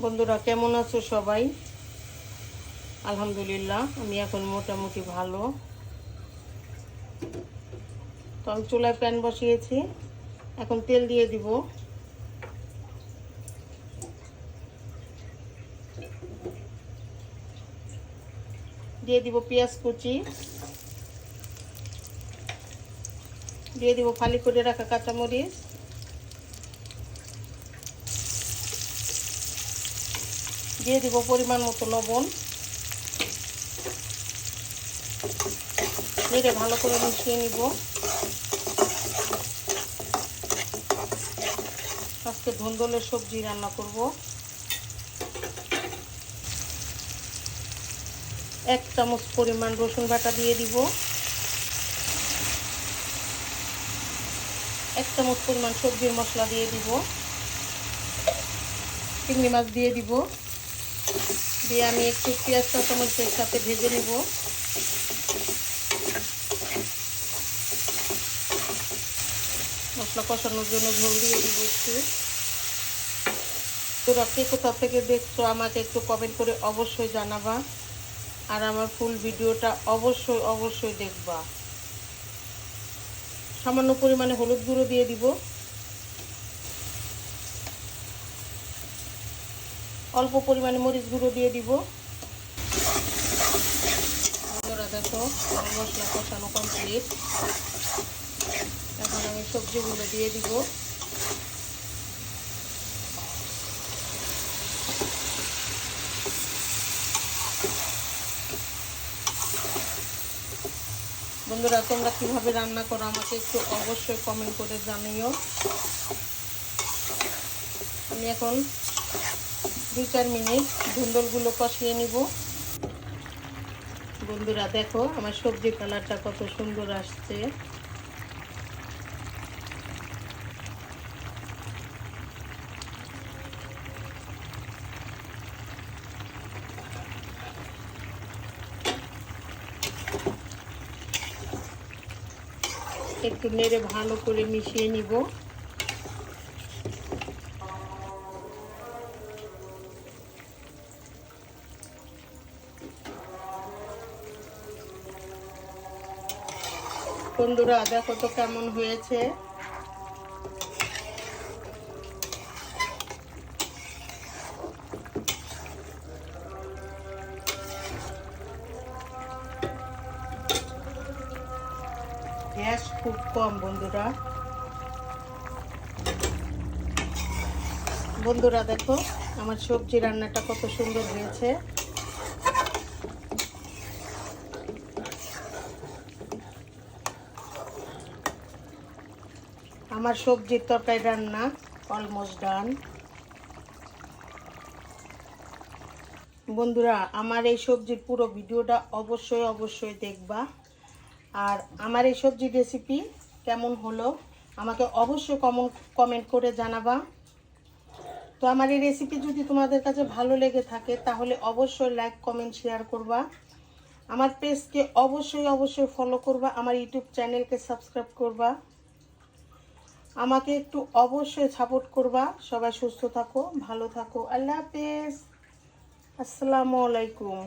বন্ধুরা কেমন আছো সবাই? আলহামদুলিল্লাহ আমি এখন মোটামুটি ভালো। তো আমি চুলায় প্যান বসিয়েছি, এখন তেল দিয়ে দিব। দিয়ে দিব পেঁয়াজ কুচি, দিয়ে দিব ফালি করে রাখা কাঁচামরিচ, দিয়ে দিব পরিমাণ মতো লবণ। নেড়ে ভালো করে মিশিয়ে নিব। আজকে ধুন্দলের সবজি রান্না করব। 1 চামচ পরিমাণ রসুন বাটা দিয়ে দিব। 1 চামচ পরিমাণ সবজির মশলা দিয়ে দিব। চিংড়ি মাছ দিয়ে দিব। দিয়ে আমি একটু পেঁয়াজ কাঁচামরিচের সাথে ভেজে নিব। মশলা কষানোর জন্য ঝোল দিয়ে দিব একটু। তোরা কে কোথা থেকে দেখছো আমাকে একটু কমেন্ট করে অবশ্যই জানাবা, আর আমার ফুল ভিডিওটা অবশ্যই দেখবা। সামান্য পরিমাণে হলুদ গুঁড়ো দিয়ে দিব। অল্প পরিমাণে মরিচ গুঁড়ো দিয়ে দিব। তোরা দেখো আমার মশলা কষানো কমপ্লিট। এখন আমি সবজিগুলো দিয়ে দিব। বন্ধুরা তোমরা কিভাবে রান্না করো আমাকে একটু অবশ্যই কমেন্ট করে জানিও। আমি এখন 2-4 মিনিট ধুন্দলগুলো কষিয়ে নিব। বন্ধুরা দেখো আমার সবজি কালারটা কত সুন্দর আসছে। একটু নেড়ে ভালো করে মিশিয়ে নিব। বন্ধুরা দেখো তো কেমন হয়েছে। গ্যাস খুব কম বন্ধুরা। বন্ধুরা দেখো আমার সবজি রান্নাটা কত সুন্দর হয়েছে। আমার সবজির তরকারি রান্না অলমোস্ট ডান। বন্ধুরা আমার এই সবজির পুরো ভিডিওটা অবশ্যই দেখবা। আর আমার এই সবজির রেসিপি কেমন হলো আমাকে অবশ্যই কমেন্ট করে জানাবা। তো আমার এই রেসিপি যদি তোমাদের কাছে ভালো লেগে থাকে তাহলে অবশ্যই লাইক কমেন্ট শেয়ার করবা। আমার পেজকে অবশ্যই ফলো করবা। আমার ইউটিউব চ্যানেলকে সাবস্ক্রাইব করবা। আমাকে একটু অবশ্যই সাপোর্ট করবা। সবাই সুস্থ থাকো, ভালো থাকো। আল্লাহ হাফেজ। আসসালামু আলাইকুম।